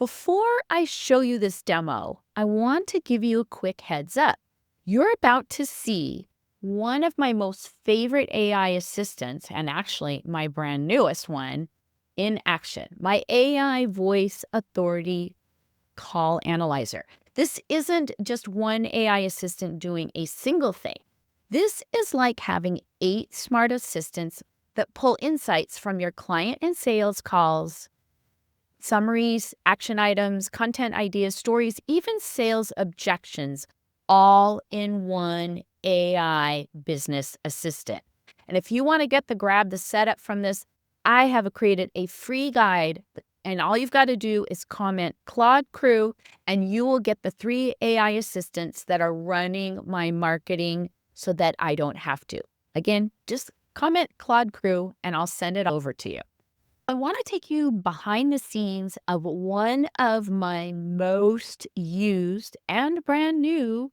Before I show you this demo, I want to give you a quick heads up. You're about to see one of my most favorite AI assistants, and actually my brand newest one, in action. My AI voice authority call analyzer. This isn't just one AI assistant doing a single thing. This is like having 8 smart assistants that pull insights from your client and sales calls, summaries, action items, content ideas, stories, even sales objections, all in one AI business assistant. And if you want to grab the setup from this, I have created a free guide, and all you've got to do is comment Claude Crew, and you will get the 3 AI assistants that are running my marketing so that I don't have to. Again, just comment Claude Crew, and I'll send it over to you. I want to take you behind the scenes of one of my most used and brand new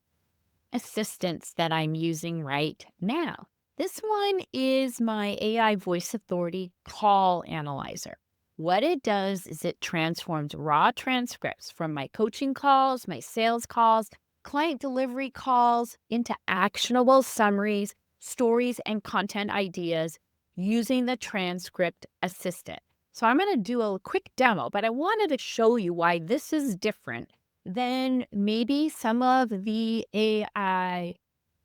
assistants that I'm using right now. This one is my AI Voice Authority Call Analyzer. What it does is it transforms raw transcripts from my coaching calls, my sales calls, client delivery calls into actionable summaries, stories, and content ideas using the transcript assistant. So I'm going to do a quick demo, but I wanted to show you why this is different than maybe some of the AI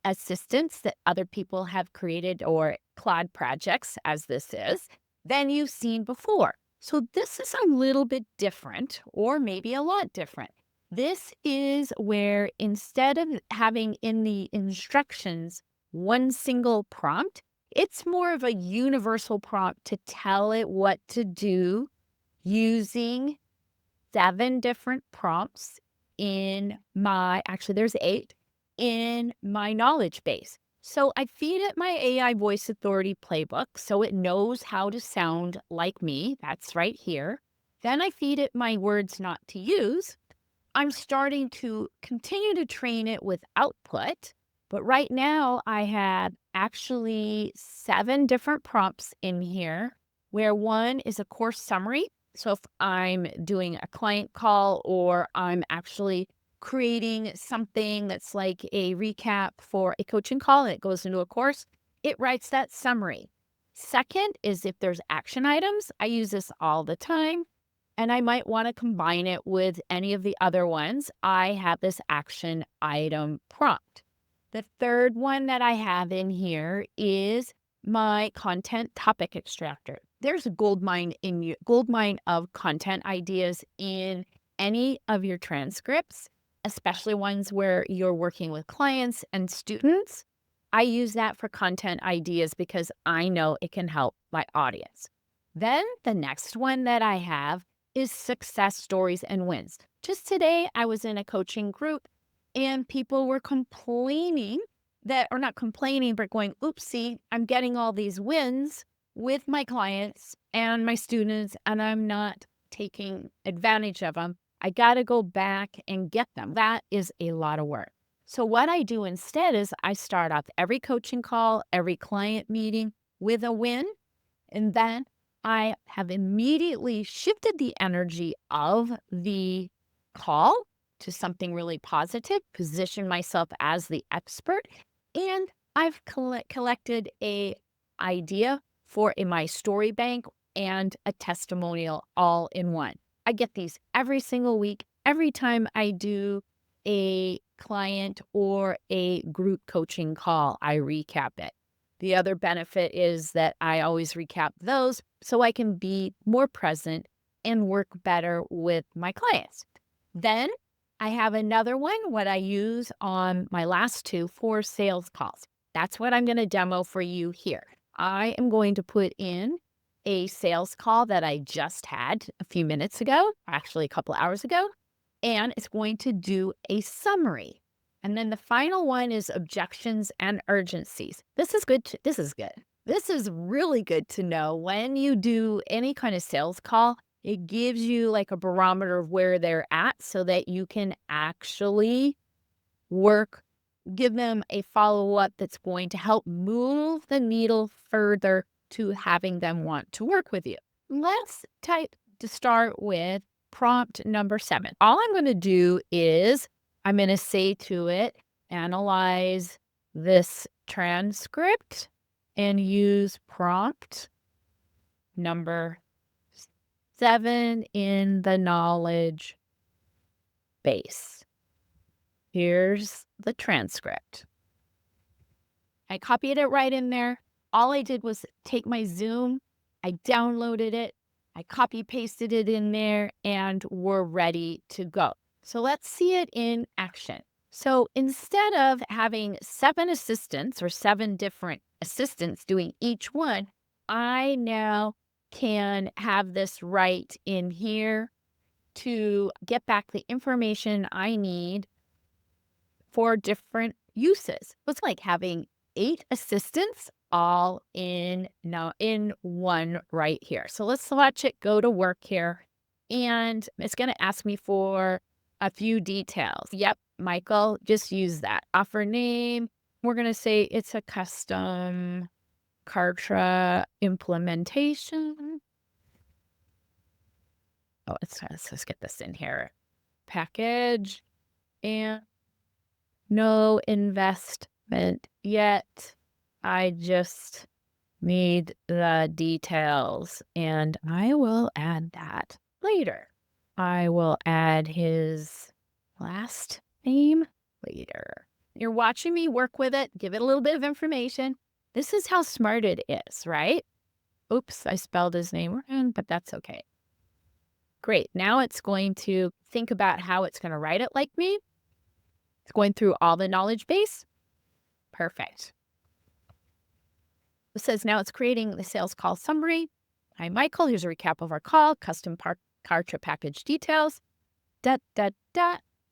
assistants that other people have created, or Claude projects, as this is, than you've seen before. So this is a little bit different, or maybe a lot different. This is where instead of having in the instructions one single prompt, it's more of a universal prompt to tell it what to do using 7 different prompts actually there's 8, in my knowledge base. So I feed it my AI Voice Authority playbook so it knows how to sound like me. That's right here. Then I feed it my words not to use. I'm starting to continue to train it with output, but right now I have actually 7 different prompts in here, where one is a course summary. So if I'm doing a client call, or I'm actually creating something that's like a recap for a coaching call and it goes into a course, it writes that summary. Second is if there's action items. I use this all the time, and I might want to combine it with any of the other ones. I have this action item prompt. The third one that I have in here is my content topic extractor. There's a gold mine of content ideas in any of your transcripts, especially ones where you're working with clients and students. I use that for content ideas because I know it can help my audience. Then the next one that I have is success stories and wins. Just today, I was in a coaching group and people were complaining or not complaining, but going, oopsie, I'm getting all these wins with my clients and my students, and I'm not taking advantage of them. I got to go back and get them. That is a lot of work. So what I do instead is I start off every coaching call, every client meeting with a win, and then I have immediately shifted the energy of the call to something really positive, position myself as the expert, and I've collected a idea for my story bank and a testimonial all in one. I get these every single week. Every time I do a client or a group coaching call, I recap it. The other benefit is that I always recap those so I can be more present and work better with my clients. Then I have another one, what I use on my last 2 for sales calls. That's what I'm going to demo for you here. I am going to put in a sales call that I just had a few minutes ago, actually a couple hours ago, and it's going to do a summary. And then the final one is objections and urgencies. This is good. This is really good to know when you do any kind of sales call. It gives you like a barometer of where they're at so that you can actually give them a follow-up that's going to help move the needle further to having them want to work with you. Let's start with prompt number 7. All I'm going to do is I'm going to say to it, analyze this transcript and use prompt number 7 in the knowledge base. Here's the transcript. I copied it right in there. All I did was take my Zoom, I downloaded it, I copy pasted it in there, and we're ready to go. So let's see it in action. So instead of having 7 assistants or 7 different assistants doing each one, I now can have this right in here to get back the information I need for different uses. It's like having 8 assistants all in one right here. So let's watch it go to work here. And it's going to ask me for a few details. Yep, Michael, just use that. Offer name. We're going to say it's a custom Kartra implementation. Oh, let's get this in here. Package and no investment yet. I just need the details, and I will add that later. I will add his last name later. You're watching me work with it, give it a little bit of information. This is how smart it is, right? Oops, I spelled his name wrong, but that's okay. Great. Now it's going to think about how it's going to write it like me. It's going through all the knowledge base. Perfect. It says now it's creating the sales call summary. Hi, Michael. Here's a recap of our call. Custom Kartra package details. It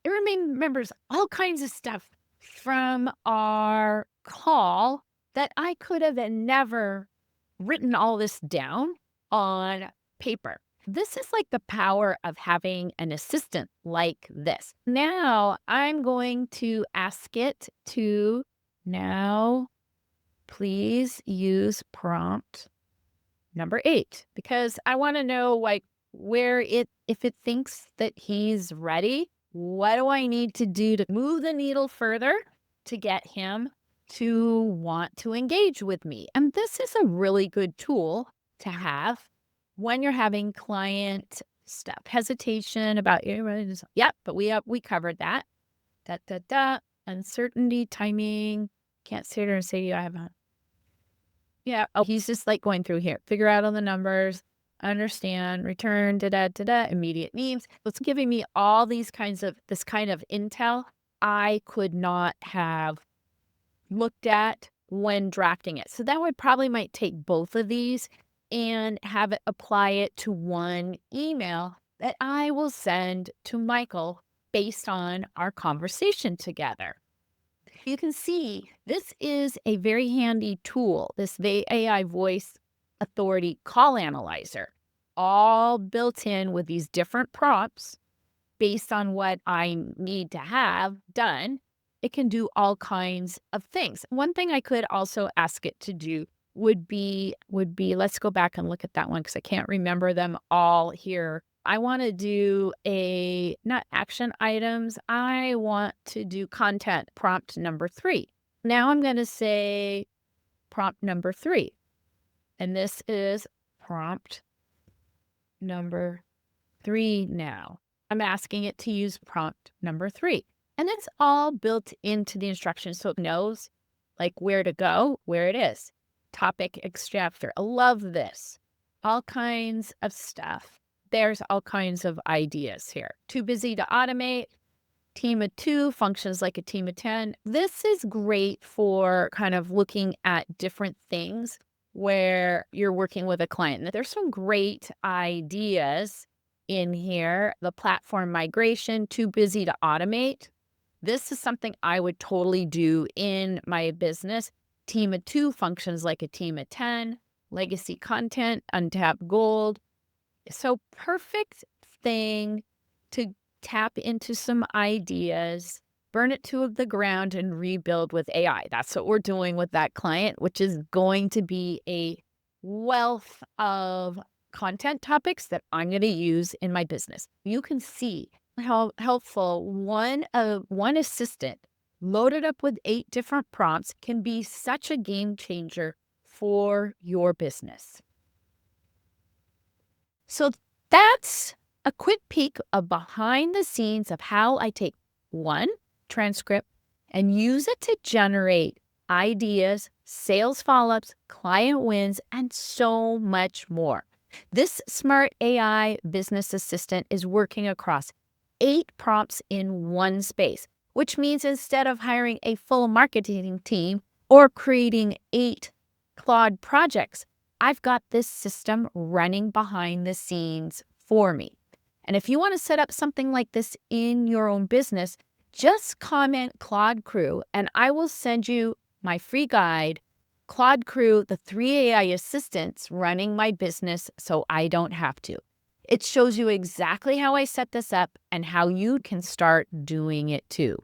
remembers all kinds of stuff from our call that I could have never written all this down on paper. This is like the power of having an assistant like this. Now I'm going to ask it to now please use prompt number 8, because I want to know like if it thinks that he's ready, what do I need to do to move the needle further to get him to want to engage with me? And this is a really good tool to have when you're having client stuff, hesitation about, yep, but we covered that. Uncertainty, timing. Can't sit here and say to you, I have a, yeah. Oh, he's just like going through here, figure out all the numbers, understand, return, immediate needs. It's giving me all this kind of intel I could not have looked at when drafting it. So that would probably might take both of these and have it apply it to one email that I will send to Michael based on our conversation together. You can see this is a very handy tool, this AI voice authority call analyzer, all built in with these different prompts based on what I need to have done. It can do all kinds of things. One thing I could also ask it to do would be let's go back and look at that one because I can't remember them all here. I want to do not action items. I want to do content prompt number 3. Now I'm going to say prompt number 3. And this is prompt number 3 now. I'm asking it to use prompt number 3. And it's all built into the instructions so it knows like where to go, where it is. Topic extractor. I love this. All kinds of stuff. There's all kinds of ideas here. Too busy to automate. Team of 2 functions like a team of 10. This is great for kind of looking at different things where you're working with a client. There's some great ideas in here. The platform migration, too busy to automate. This is something I would totally do in my business. Team of 2 functions like a team of 10. Legacy content, untapped gold. So perfect thing to tap into some ideas, burn it to the ground, and rebuild with AI. That's what we're doing with that client, which is going to be a wealth of content topics that I'm going to use in my business. You can see how helpful one assistant loaded up with 8 different prompts can be such a game changer for your business. So that's a quick peek of behind the scenes of how I take one transcript and use it to generate ideas, sales follow-ups, client wins, and so much more. This smart AI business assistant is working across 8 prompts in one space, which means instead of hiring a full marketing team or creating 8 Claude projects, I've got this system running behind the scenes for me. And if you want to set up something like this in your own business, just comment Claude Crew and I will send you my free guide, Claude Crew, the 3 AI assistants running my business so I don't have to. It shows you exactly how I set this up and how you can start doing it too.